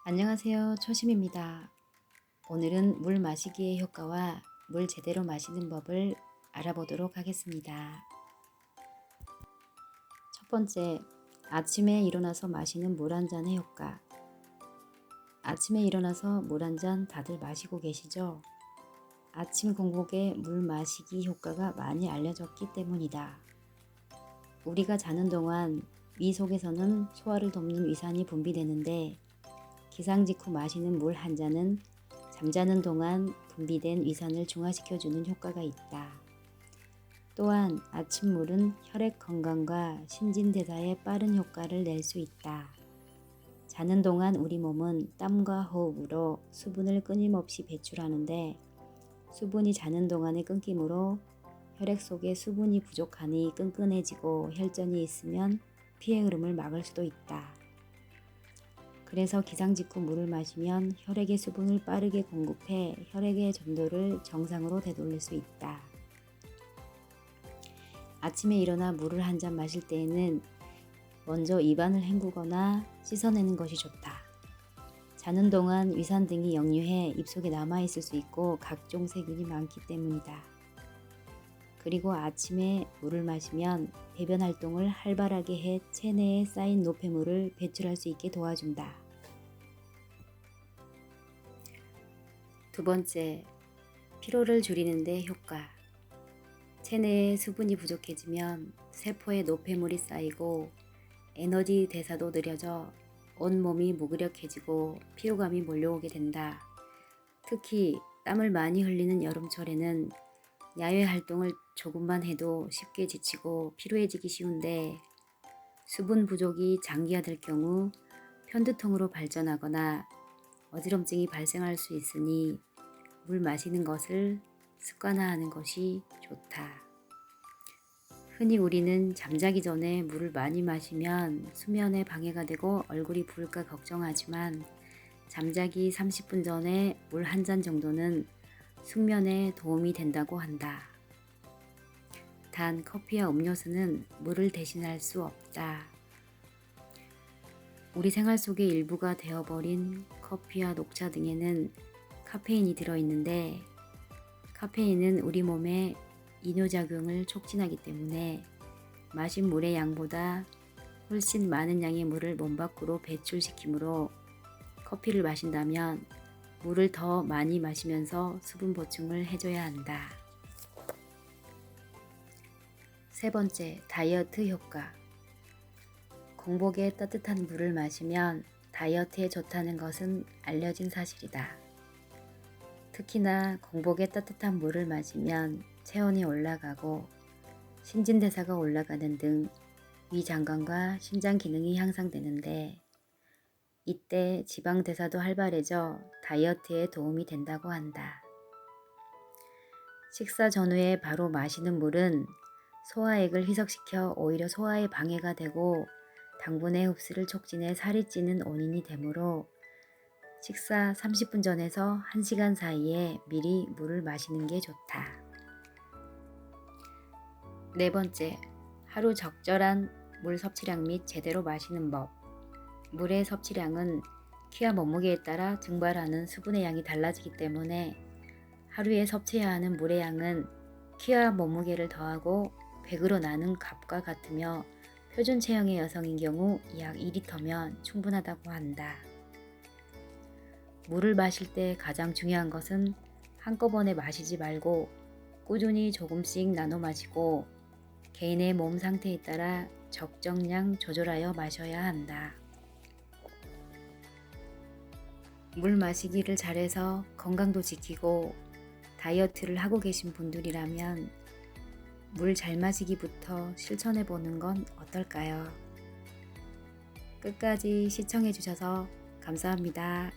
안녕하세요. 초심입니다. 오늘은 물 마시기의 효과와 물 제대로 마시는 법을 알아보도록 하겠습니다. 첫 번째, 아침에 일어나서 마시는 물 한 잔의 효과. 아침에 일어나서 물 한 잔 다들 마시고 계시죠? 아침 공복에 물 마시기 효과가 많이 알려졌기 때문이다. 우리가 자는 동안 위 속에서는 소화를 돕는 위산이 분비되는데 기상 직후 마시는 물 한 잔은 잠자는 동안 분비된 위산을 중화시켜주는 효과가 있다. 또한 아침물은 혈액 건강과 신진대사에 빠른 효과를 낼 수 있다. 자는 동안 우리 몸은 땀과 호흡으로 수분을 끊임없이 배출하는데 수분이 자는 동안에 끊김으로 혈액 속에 수분이 부족하니 끈끈해지고 혈전이 있으면 피의 흐름을 막을 수도 있다. 그래서 기상 직후 물을 마시면 혈액의 수분을 빠르게 공급해 혈액의 전도를 정상으로 되돌릴 수 있다. 아침에 일어나 물을 한 잔 마실 때에는 먼저 입안을 헹구거나 씻어내는 것이 좋다. 자는 동안 위산 등이 역류해 입속에 남아있을 수 있고 각종 세균이 많기 때문이다. 그리고 아침에 물을 마시면 배변 활동을 활발하게 해 체내에 쌓인 노폐물을 배출할 수 있게 도와준다. 두 번째, 피로를 줄이는 데 효과. 체내에 수분이 부족해지면 세포에 노폐물이 쌓이고 에너지 대사도 느려져 온몸이 무기력해지고 피로감이 몰려오게 된다. 특히 땀을 많이 흘리는 여름철에는 야외 활동을 조금만 해도 쉽게 지치고 피로해지기 쉬운데 수분 부족이 장기화될 경우 편두통으로 발전하거나 어지럼증이 발생할 수 있으니 물 마시는 것을 습관화하는 것이 좋다. 흔히 우리는 잠자기 전에 물을 많이 마시면 수면에 방해가 되고 얼굴이 부을까 걱정하지만 잠자기 30분 전에 물 한 잔 정도는 숙면에 도움이 된다고 한다. 단 커피와 음료수는 물을 대신할 수 없다. 우리 생활 속의 일부가 되어버린 커피와 녹차 등에는 카페인이 들어있는데 카페인은 우리 몸의 이뇨작용을 촉진하기 때문에 마신 물의 양보다 훨씬 많은 양의 물을 몸 밖으로 배출시키므로 커피를 마신다면 물을 더 많이 마시면서 수분 보충을 해줘야 한다. 세 번째, 다이어트 효과. 공복에 따뜻한 물을 마시면 다이어트에 좋다는 것은 알려진 사실이다. 특히나 공복에 따뜻한 물을 마시면 체온이 올라가고 신진대사가 올라가는 등 위장관과 신장 기능이 향상되는데 이때 지방대사도 활발해져 다이어트에 도움이 된다고 한다. 식사 전후에 바로 마시는 물은 소화액을 희석시켜 오히려 소화에 방해가 되고 당분의 흡수를 촉진해 살이 찌는 원인이 되므로 식사 30분 전에서 1시간 사이에 미리 물을 마시는 게 좋다. 네 번째, 하루 적절한 물 섭취량 및 제대로 마시는 법. 물의 섭취량은 키와 몸무게에 따라 증발하는 수분의 양이 달라지기 때문에 하루에 섭취해야 하는 물의 양은 키와 몸무게를 더하고 100으로 나눈 값과 같으며 표준 체형의 여성인 경우 약 2리터면 충분하다고 한다. 물을 마실 때 가장 중요한 것은 한꺼번에 마시지 말고 꾸준히 조금씩 나눠 마시고 개인의 몸 상태에 따라 적정량 조절하여 마셔야 한다. 물 마시기를 잘해서 건강도 지키고 다이어트를 하고 계신 분들이라면 물 잘 마시기부터 실천해 보는 건 어떨까요? 끝까지 시청해 주셔서 감사합니다.